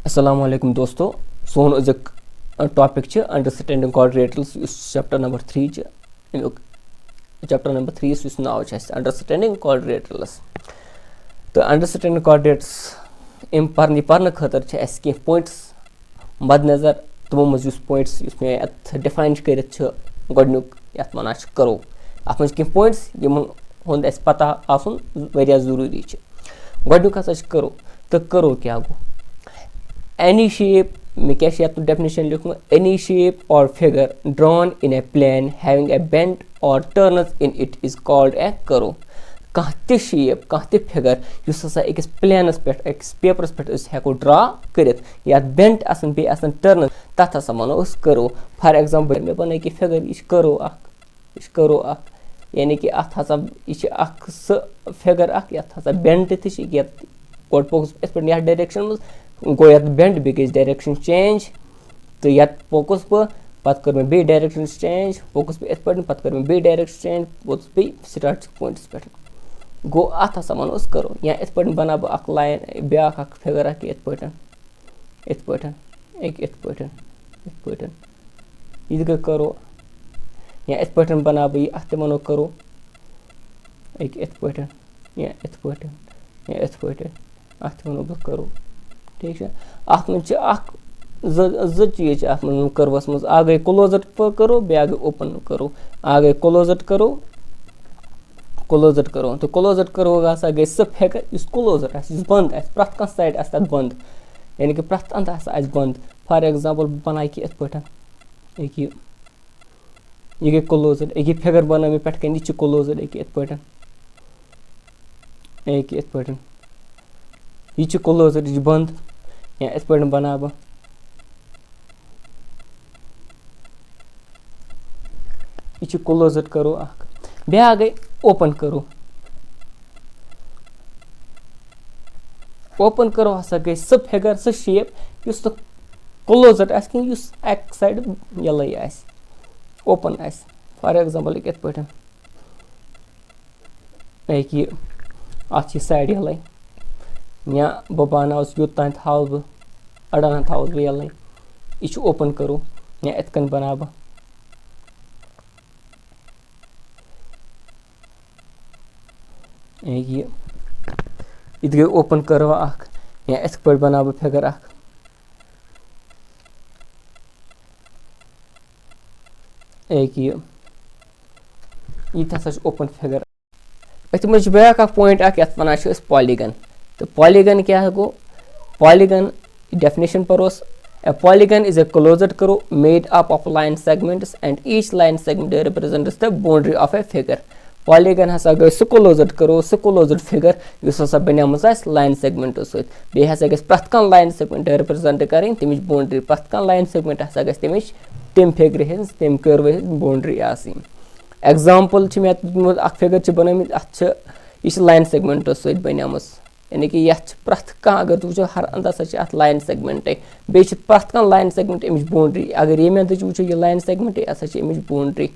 अस्सलाम वालेकुम दोस्तों सोन अजुक topic understanding quadrilaterals chapter number 3 chapter number 3 नाव अंडरस्टैंडिंग क्वाड्रिलेटरल्स तो अंडरस्टैंडिंग क्वाड्रिलेटरल्स अम पर्न खतर कह पॉइंट्स मद्नजर तमो मज पॉइंट्स मे डिफाइन कर गोडनुक यथ वन करो अत मज कह पॉइंट्स यम पता आसन वरिया जरूरी गोडनुक हसा करो तो करो क्या गो any shape में क्या definition लिखूँ any shape or figure drawn in a plane having a bend or turns in it is called a करो कह ते shape कह ते figure युस हसा एकस प्लेनस पे एकस पेपरस पे अस हेको ड्रा करित या बेंट आसन बे आसन टर्न तथ हसा मनो अस करो फॉर एग्जांपल मे बने कि फिगर इस करो अख यानी कि अथ हसा इस अख स फिगर अख यथ हसा बेंट ति यत कोड पोक्स इस पर या डायरेक्शन में गो ये बेंड बे गई डायरेक्शन चेंज तो ये पोकस पत कर बे डायरेक्शन चेंज पोकस पे पे पत कर बे डायरेक्शन चेंज पोकस पे स्टार्ट पॉइंट्स पे गो अत हसा मनो करो या इत पे बना बह अख लाइन ब्या फिगर अख इत पे ये गई करो या इत पे बना बह अत मनो करो इत पे या इत पे अत मनो बह करो ठीक है अत में ज चीज अत में कर्वस मज आ गई क्लोजर करो बे गई ओपन करो आ गई क्लोजर करो तो क्लोजर करो हसा गई सह फिगर इस क्लोजर बंद प्रत कह साइड तक बंद यानी कि प्रत अंत बंद फॉर एग्जांपल बना कि इत पे ये गई क्लोजर ये फिगर बना मे पे यह क्लोजर इत पे यह क्लोजर यह बंद या इत पे बना बह यह क्लोजर करो अख ब्या गई ओपन करो हसा गई सह फिगर सह शेप इस क्लोजर अक side L open for example इत पे अत साइड यल या बह बना योतान थाव बह अड़ान थाव बह यल यह ओपन करो या इत कन बना बह ये गई ओपन करो अख या इत पे बना बह फिगर अख यह हसा ओपन फिगर अत मज ब्या पॉइंट अत वन पॉलीगन तो पॉलीगन क्या गो पॉलीगन डेफिनेशन परोस a polygon is a closed curve made up of line segments and each line segment represents the boundary of a figure polygon हसा गई सह closed figure युस हसा बनेमज line segment सत बे हसा गई प्रत कह line segment represent करें तमिच boundary प्रत कह line segment हसा गई तमिच तम figure हिंज तम curve हिंज boundary आसिन एग्जांपल मे अख figure बनमित अत यह line segment सत बनेमज यानी कि यह प्रत कह अगर तुझो हर अंद हसा अत लाइन सेगमेंट बे प्रत कह लाइन सेगमेंट अमिच बाउंड्री अगर ये अंद वो यह लाइन सेगमेंट हसा अमिच बाउंड्री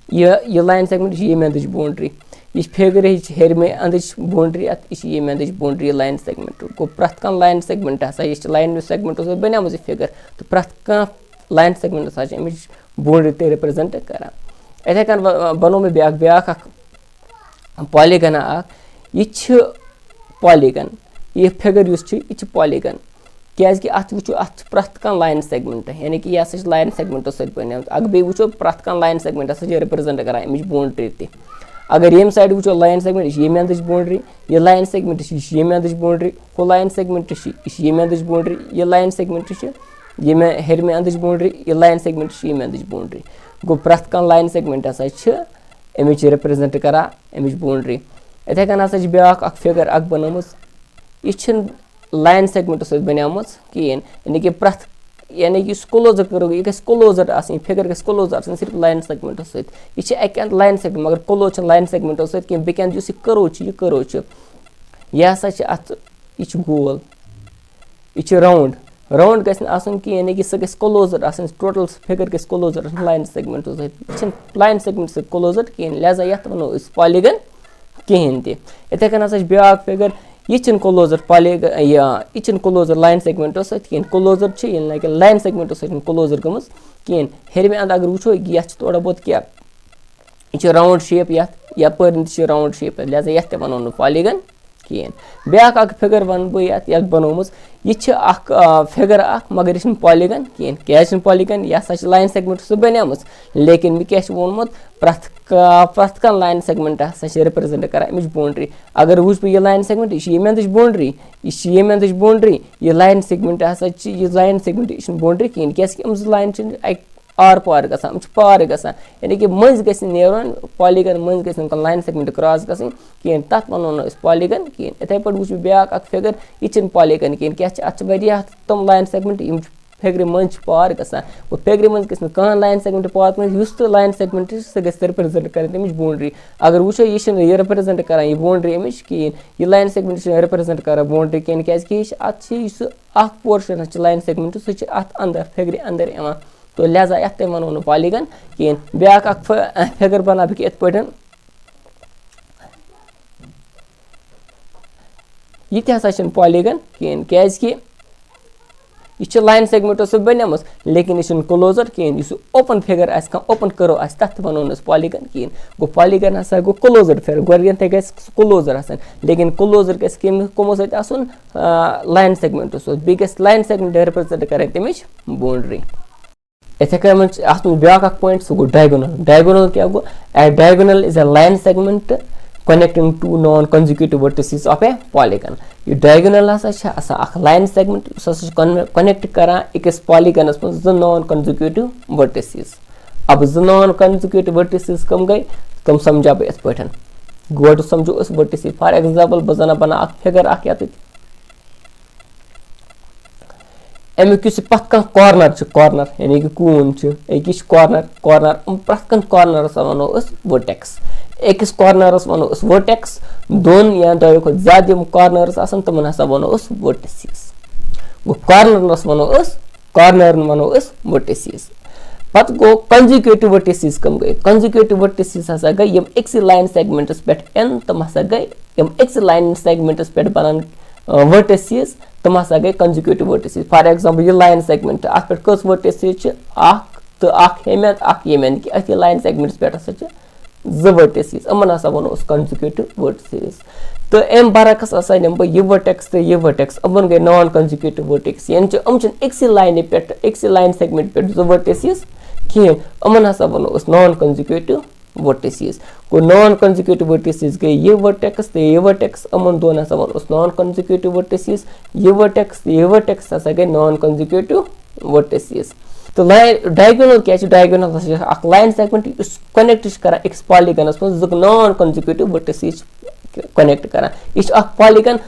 यह लाइन सेगमेंट ये अंद बाउंड्री यह फिगर हेर में अंद बाउंड्री अत ये अंद बाउंड्री लाइन सेगमेंट गो प्रत कह लाइन सेगमेंट हसा यह लाइन सेगमेंट बनेमज फिगर तो प्रत कह लाइन सेगमेंट हसा अमिच बाउंड्री ते रिप्रेजेंट कर इथे कन बनो मे ब्या पॉलीगन यह पॉलीगन यह फिगर यह पॉलीगन क्या अत वो अत प्रत कह लाइन सेगमेंट यानी कि यह लाइन सेगमेंटो सत बने अगर बे वो प्रत कह लाइन सेगमेंट हसा रिप्रेजेंट कर अमिच बाउंड्री ते अगर ये साइड वो लाइन सेगमेंट ये अंद बाउंड्री यह लाइन सेगमेंट ये अंद बाउंड्री हु लाइन सेगमेंट ये अंद बाउंड्री यह लाइन सेगमेंट ये हेर में अंद बाउंड्री यह लाइन सेगमेंट ये अंद बाउंड्री गो प्रत कह लाइन सेगमेंट हसा अमिच रिप्रेजेंट कर अमिच बाउंड्री इथे कन हसा ब्या फिगर अख बनमज यह लाइन सेगमेंट सत बनेमज कहें यानी कि प्रत यानी कि क्लोजर करो यह क्लोजर फिगर गई क्लोजर सिर्फ लाइन सेगमेंट सत यह अक लाइन सेगमेंट मगर क्लोज लाइन सेगमेंटो सत कह बे यह करो यह हसा अत यह गोल यह राउंड गसन कह यानी कि सह गई क्लोजर टोटल फिगर गई क्लोजर लाइन सेगमेंटो सत लाइन सेगमेंट सत क्लोजर कहें लिहाजा ये वनो पॉलीगन कहें ते इथे कन हसा ब्या फिगर ये छिन क्लोजर पॉलीगन या ये छिन क्लोजर लाइन सेगमेंटो सत किन क्लोजर छ इन लाइक लाइन सेगमेंटो सत क्लोजर गमस किन हेरमे अंद अगर वुचो ये थोड़ा बहुत क्या ये राउंड शेप या पर राउंड शेप लिहाजा ये वनो न पॉलीगन किन ब्याक अक फिगर वन बो ये बनोमस ये फिगर मगर ये पॉलीगन किन क्या पॉलीगन यह हसा लाइन सेगमेंट सह बनेमस लेकिन मे क्या वोनमुत प्रथ कह लाइन सेगमेंट हसा रिप्रेजेंट कर अमिच बाउंड्री अगर वुच बह यह लाइन सेगमेंट यह अंदच बाउंड्री यह अंदच बाउंड्री यह लाइन सेगमेंट हसा यह लाइन सेगमेंट यह बाउंड्री किन क्या लाइन आर पार गसान पार गसान यानी कि मज गन पॉलीगन मज gun line segment cross gun कहें तथ वनो पॉलीगन कहें इथे पे वुच ब्या फिगर यह पॉलीगन कहें क्या तम लाइन सेगमेंट फिगर मज पार गसान वो फिगर मज गह लाइन सेगमेंट पार तो लाइन सेगमेंट सह रिप्रेजेंट कर तमिच बाउंड्री अगर वुचो यह रिप्रेजेंट कर यह बाउंड्री अमिच कहें यह लाइन सेगमेंट रिप्रेजेंट कर बाउंड्री कहें क्या पोर्शन लाइन सेगमेंट सह अंदर फिगर अंदर तो लिहाजा ये वनो न पॉलीगन कहें ब्या फिगर बना बह इत पे यह हसा पॉलीगन कहें क्या यह लाइन सेगमेंटो सह बनेमस लेकिन यह क्लोजर कहें इस ओपन फिगर ओपन करो तथ वनो पॉलीगन कहें गो पॉलीगन हसा गो क्लोजर फिगर गोत ग क्लोजर आसान लेकिन क्लोजर कमो सत लाइन सेगमेंटो सत बे लाइन सेगमेंट रिप्रेजेंट कर तमिच बाउंड्री इथे अत ब्या पॉइंट सह गो डायगोनल क्या गो a diagonal is a line segment connecting two non-consecutive vertices of a polygon. ये diagonal हसा लाइन सेगमेंट कनेक्ट करा अकिस पॉलीगनस में जो non-consecutive vertices. अब जो non-consecutive vertices कम गई तम समझा बह पे गोट समझो उस vertices फॉर एग्जांपल बजना बना फिगर अमुक पथ कॉर्नर यानी कि कून एक कॉर्नर प्रथ कॉर्नरस वनो वर्टेक्स अकिस कॉर्नरस वनो वर्टेक्स दोन या दो खुद ज्यादा कॉर्नरस तमन हसा वनो वर्टिसेस गो कॉर्नर वनो वर्टिसेस पत गो कंजुगेटिव वर्टिसेस कम गई कंजुगेटिव वर्टिसेस हसा गई यम एक्स लाइन सेगमेंटस पे एन तम हसा गई यम एक्स लाइन सेगमेंटस पे बनन वर्टिसेस तम हसा गई कंजुगेटिव वर्टिसेस फॉर एग्जांपल यह लाइन सेगमेंट अत पे कस वर्टिसेस तो यमन कि अत लाइन सेगमेंट्स पे हसा जो वर्टिसेस अमन हसा वनो कंजुगेटिव वर्टिसेस तो एम बरकस हसा नम बह यह वर्टेक्स तो यह वर्टेक्स अमन गई नॉन कंजुगेटिव वर्टेक्स यानी एक्स लाइन पे एक्स लाइन सेगमेंट पे जो वर्टिसेस कहें अमन हसा वनो नॉन कंजुगेटिव वर्टिसेस को नॉन कंजुगेटिव वर्टिसेस गई ये वर्टेक्स तो ये वर्टेक्स अमन दोन हसा वनो नॉन कंजुगेटिव वर्टिसेस ये वर्टेक्स हसा गई नॉन कंजुगेटिव वर्टिसेस तो डायगोनल क्या डायगोनल लाइन सेगमेंट कनेक्ट कर अकिस पॉलीगनस में जो नॉन कंजुगेटिव वर्टिसेस कनेक्ट कर यह पॉलीगन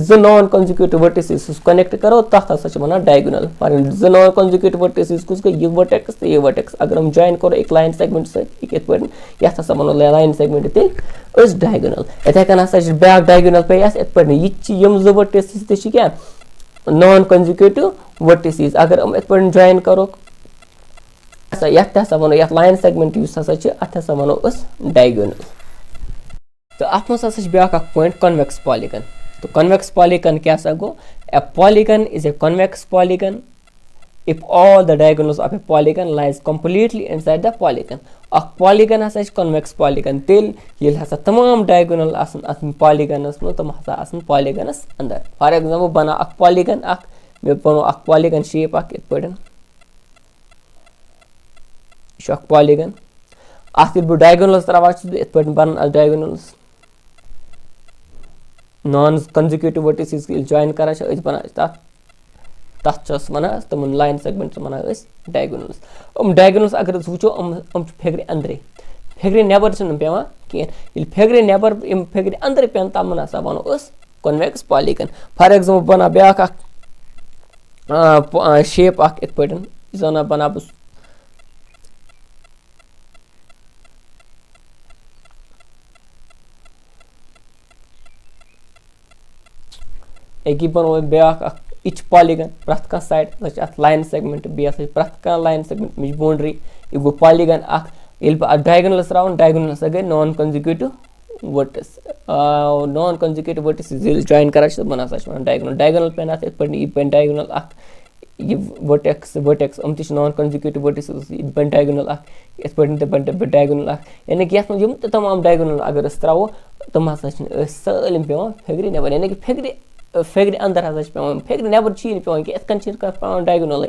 जो नॉन कंजुगेटिव वर्टिसेस कनेक्ट करो तथ हसा वन डायगोनल फॉर जो नॉन कंजुगेटिव वर्टिसेस कुछ गई यह वर्टेक्स तो यह वर्टेक्स अगर हम जॉइन करो एक लाइन सेगमेंट सत ये हसा वनो लाइन सेगमेंट तेल डायगोनल इथे कन हसा ब्या डायगोनल पे यम जो वर्टिसेस ते क्या नॉन कंजुगेटिव वर्टिसेस अगर हम इत जॉइन करो हसा वनो लाइन सेगमेंट अत हसा वनो डायगोनल तो अत मज ब्या पॉइंट कन्वेक्स पॉलीगन तो कन्वेक्स पॉलीगन क्या गो a polygon is a convex polygon if all the diagonals of a polygon lies completely inside the polygon polygon हसा convex polygon तेल ये हसा तमाम diagonal आसन polygonस में तम हसा आसन polygonस अंदर for example बना polygon मे बनो polygon shape इत पड़न यह polygon बह diagonals तरावा इत पड़न बन diagonals non consecutive vertices join करा बना तथ वन तम line segment one diagonals diagonals अगर वो फिगर अंदर नेबर पेवान कहें फिगर नेबर फिगर अंदर पेन तमन हसा वनो कन्वेक्स पॉलीगन फॉर एग्जांपल बना ब्या शेप इत पे वन बना बह बनो ब्या इच पॉलीगन प्रथ कह साइड अत लाइन सेगमेंट बे प्रथ कह लाइन सेगमेंट मिच बाउंड्री यह गो पॉलीगन डायगोनल तरावन डायगोनल हसा गई non conjugative vertex non consecutive vertices join करा छ बना सा छ diagonal diagonal पे ना पे diagonal अख ये vertex हम तिश non consecutive vertices diagonal अख इस पे diagonal अख यानी कि यस यम तमाम diagonal अगर अस त्रावो तम हसा छ सालम पेवन फेगरी नेबर यानी कि फेगरी अंदर हसा छ पेवन फेगरी नेबर छी पेवन कि इतकन छी का पेवन diagonal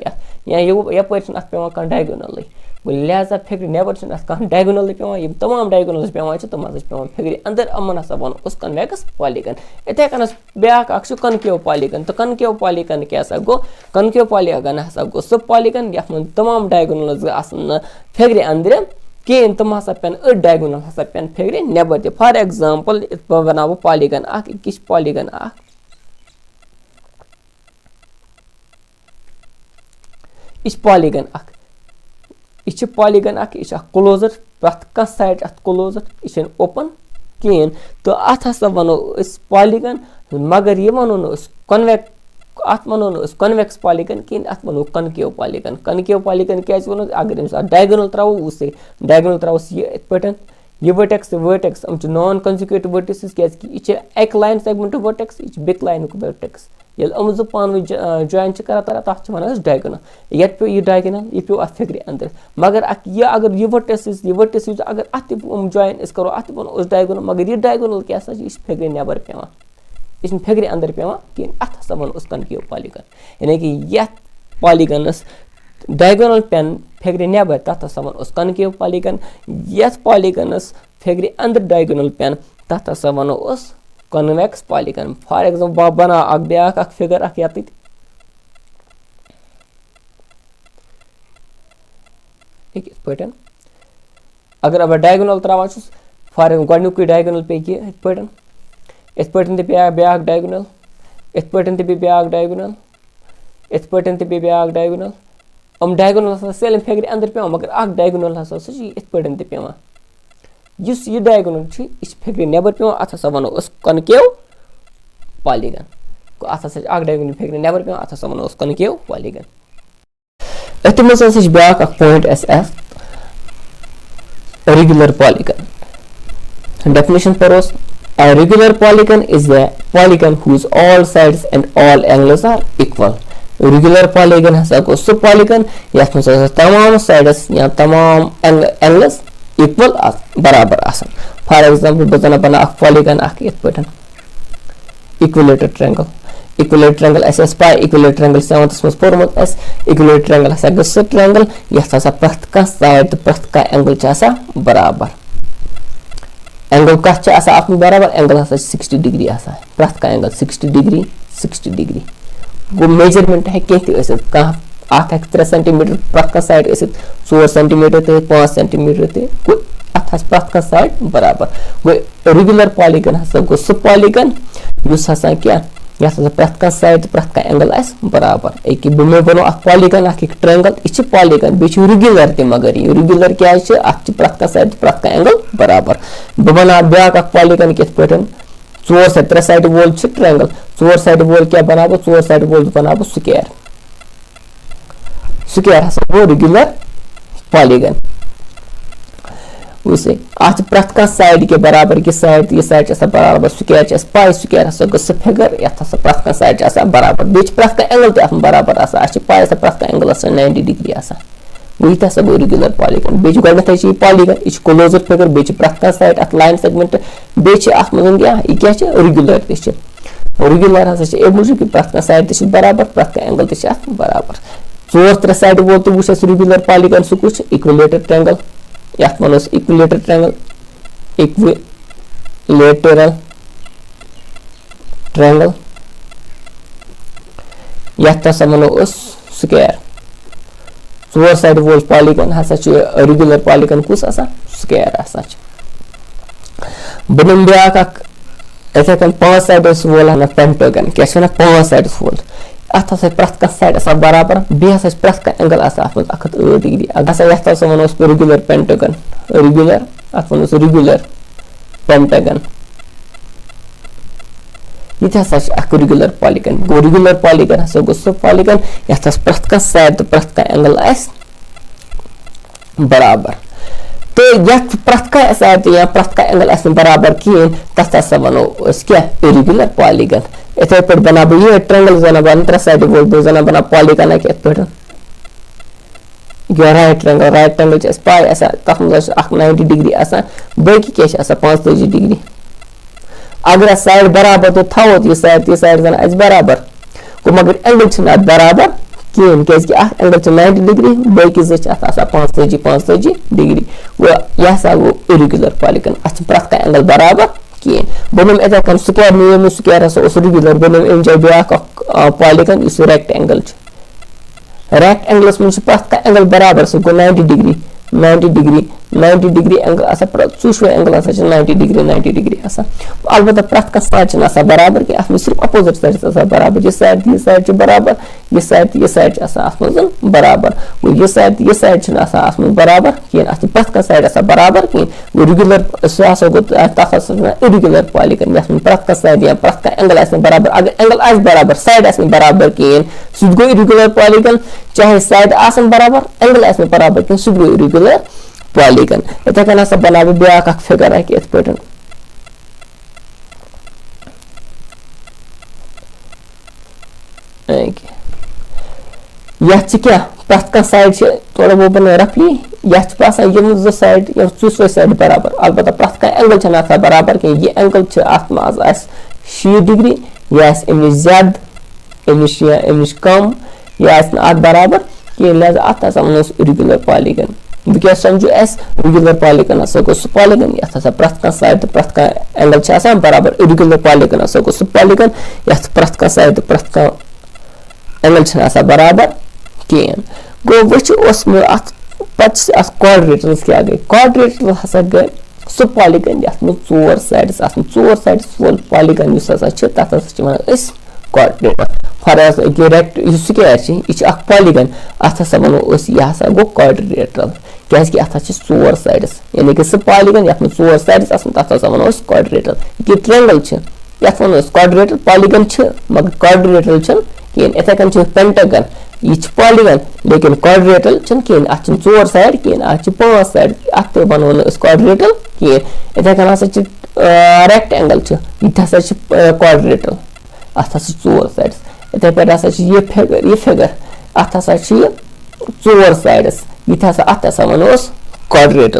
या ये पर छ अस पेवन का diagonal लिहाजा फेगरी नेबर छ अस का diagonal पेवन ये तमाम diagonals पेवन छ तम हसा पेवन फेगरी अंदर अमन हसा वन उस कन्वेक्स पॉलीगन इथे कन ब्याक अक्ष कनकेव पॉलीगन तो कनकेव पॉलीगन क्या सा गो कनकेव पॉलीगन हसा गो सब पॉलीगन यस मन तमाम diagonals आसन फेगरी अंदर केन तम हसा पेन diagonal हसा पेन फेगरी नेबर ते फॉर एग्जांपल बनाबो पॉलीगन अख किस पॉलीगन अख इस पॉलीगन अख इस पॉलीगन अख इस क्लोजर प्रथ का साइड अथ क्लोजर इस ओपन केन तो अथ हसा वनो इस पॉलीगन मगर ये वनो न कन्वेक्स अथ वनो न कन्वेक्स पॉलीगन केन अथ वनो कनकेव पॉलीगन क्या वनो अगर इस डायगोनल त्रावो उसे डायगोनल त्रावो ये पटन ये वर्टेक्स हम नॉन कंसेक्यूटिव वर्टिसेस क्या कि ये एक लाइन सेगमेंट वर्टेक्स ये बिग लाइन को वर्टेक्स ये हम जो पान जॉइन करा तथ वन डायगोनल ये पे ये डायगोनल ये पे अथ फेगरी अंदर मगर अगर ये वर्टिस अगर अथ जॉइन करो अथ वन उस डायगोनल मगर ये डायगोनल क्या ये फेगरी नेबर पेवन ये फेगरी अंदर पेवन कहीं अथ हसा वन उस कनकेव पॉलीगन यानी कि ये पॉलीगनस डायगोनल पेन फेगरी नेबर तथ हसा वन उस कनकेव पॉलीगन ये पॉलीगनस फेगरी अंदर डायगोनल पेन तथ हसा वन उस कन्वेक्स पॉलीगन फॉर एग्जांपल बना अख ब्याक अख फिगर अख यत इस पटन अगर अब डायगोनल त्रावान छुस फॉर गोडनुक डायगोनल पे कि इस पटन ते ब्याक डायगोनल इस पटन ते ब्याक डायगोनल इस पटन ते ब्याक डायगोनल हम डायगोनल हसा सेलम फेगरी अंदर पेवन मगर अख डायगोनल हसा सु इस पटन ते पेवन युस ये डायगोनल छी इस फेगरी नेबर पेवन अथ हसा वनो उस कनकेव पॉलीगन को अथ हसा अख डायगोनल फेगरी नेबर पेवन अथ हसा वनो उस कनकेव पॉलीगन अत मस हसा ब्याक अख point S regular polygon definition परोस a regular polygon is a polygon whose all sides and all angles are equal regular polygon हसा को सु पॉलीगन यस में तमाम साइड्स या तमाम एंगल्स इक्वल बराबर आसन फॉर एग्जांपल बजना बना पॉलीगन अख इत पटन इक्विलेटरल ट्रायंगल एस पाई इक्विलेटरल ट्रायंगल 7th में परमत एस इक्विलेटरल ट्रायंगल हसा गस ट्रायंगल यस हसा प्रथ का साइड प्रथ का एंगल चासा बराबर एंगल का चासा आप बराबर एंगल हसा 60 डिग्री हसा प्रथ का एंगल 60 डिग्री वो मेजरमेंट है केति असित का 3 सेंटीमीटर प्रथ का साइड असित 4 सेंटीमीटर ते 5 सेंटीमीटर ते कोई अथास प्रथ का साइड बराबर वो रेगुलर पॉलीगन हसा गो सु पॉलीगन युस हसा क्या यस हसा प्रथ का साइड प्रथ का एंगल आस बराबर एक बमे बनो a polygon a triangle each polygon बिच रेगुलर ते मगर ये रेगुलर क्या है अ प्रथ का साइड प्रथ का एंगल बराबर बना ब्याक अ पॉलीगन कित पटन 4 से 3 साइड वोल ट्रायंगल 4 साइड वोल क्या बनाबो 4 साइड वोल बनाबो स्क्वायर हसा वो रेगुलर पॉलीगन उसे आज प्रथ का साइड के बराबर की साइड ये साइड ऐसा बराबर स्क्वायर चस पाई स्क्वायर हसा गस फिगर यथा सा प्रथ का साइड ऐसा बराबर बीच प्रथ का एंगल ते बराबर आसा आज पाई से प्रथ का एंगल आसा 90 डिग्री आसा वही तसा गो रेगुलर पॉलीगन बीच गणत है पॉलीगन इच क्लोजर फिगर बीच प्रथ का साइड अथ लाइन सेगमेंट बीच अथ मन क्या ये क्या रेगुलर ते रेगुलर हसा ए मुझे प्रथ का साइड ते बराबर प्रथ का एंगल ते बराबर 4 साइड वो तो वो रेगुलर पॉलीगन सु कुछ इक्विलेटरल ट्रायंगल यथ मनोस इक्विलेटरल ट्रायंगल यथ मनोस स्क्वायर 4 साइड वोल पॉलीगन हसा रेगुलर पॉलीगन कुस आसा स्क्वायर आसा बनम ब्याक ऐसे कन 5 साइड्स वोल हना पेंटागन क्या छना 5 साइड्स वोल अथ हसा प्रथ का साइड आसा बराबर बे हसा प्रथ का एंगल आसा अथ 8 डिग्री अगसा यथ हसा मनोस रेगुलर पेंटागन रेगुलर अथ मनोस रेगुलर पेंटागन ये हसा रेगुलर पॉलीगन हसा गो सो पॉलीगन यथ प्रथ का साइड प्रथ का एंगल आस बराबर तो यथ प्रथ का साइड या प्रथ का एंगल आसि बराबर कहीं तथ हसा वनो क्या इरेगुलर पॉलीगन इथे पे बना ये ट्रायंगल जना बन त्रे साइड बोल दो जना बना पॉलीगन के पे यो राइट ट्रायंगल छ पाई ऐसा तथ में 90 डिग्री आसा बाकी क्या आसा 45 डिग्री अगर साइड बराबर तो थो ये साइड जना आज बराबर को मगर एंगल छ बराबर कहीं क्या एंगल 90 डिग्री बाकी जो 45 डिग्री वो यह वो इरेगुलर पॉलीगन अच्छा प्रथ का एंगल बराबर कहीं बनम इथे कन स्क्वायर नियम स्क्वायर रेगुलर बनम इन जाए ब्या पॉलीगन इस रेक्टेंगल रेक्टेंगल्स में प्रथ का एंगल बराबर सो गो 90 डिग्री एंगल आसा चूशवे एंगल आसा 90 डिग्री आसा अलबत्ता प्रथ का साइड आसा बराबर कि आसमें सिर्फ अपोजिट साइड आसा बराबर ये साइड बराबर ये साइड आसा आसमें बराबर वो ये साइड आसा आसमें बराबर कि प्रथ का साइड आसा बराबर कि वो रेगुलर सो आसा गो तथ इरेगुलर पॉलीगन आसमें प्रथ का साइड या प्रथ का एंगल आसमें बराबर अगर एंगल आस बराबर साइड आसमें बराबर कि सो गो इरेगुलर पॉलीगन चाहे साइड आसन बराबर एंगल आसमें बराबर कि सो गो इरेगुलर पॉलीगन इथे कन हसा बना ब्या फिगर है इत पे यह क्या प्रथ का साइड थोड़ा वो बना रफली यह पासा यम जो साइड या चूसवे साइड बराबर अलबत्ता प्रथ का एंगल छना था बराबर कि ये एंगल छ आत्मा 60 डिग्री या इमनि ज्यादा इमनि कम या बराबर कि लिहाजा आता समझ इरेगुलर पॉलीगन क्या समझो एस रेगुलर पॉलीगन सको पॉलीगन यथ प्रथ का साइड प्रथ का एंगल छ बराबर इरेगुलर पॉलीगन सको पॉलीगन यथ प्रथ का साइड प्रथ का एंगल छ बराबर कहीं गो वुस क्वाड्रिलेटरल्स क्या गई क्वाड्रिलेटरल हसा गई सो पॉलीगन यथ में 4 साइड्स वोल पॉलीगन तथ क्वाड्रिलेटरल फॉर क्या पॉलीगन अत वो यह गो क्वाड्रिलेटरल क्या 4 साइड्स यानी कि सो पॉलीगन यथ में 4 साइड्स तथ वो क्वाड्रिलेटरल ये ट्रायंगल यथ वो क्वाड्रिलेटरल पॉलीगन मगर क्वाड्रिलेटरल कहीं इथे कन पेंटागन ये पॉलीगन लेकिन क्वाड्रिलेटरल कहीं अत 4 साइड कहीं अत 5 साइड अत वनो क्वाड्रिलेटरल कहीं इथे कन रेक्टेंगल ये क्वाड्रिलेटरल अत 4 साइड्स इथे पे ये फिगर अत 4 साइड्स ये अत वनो क्वाड्रिलेटरल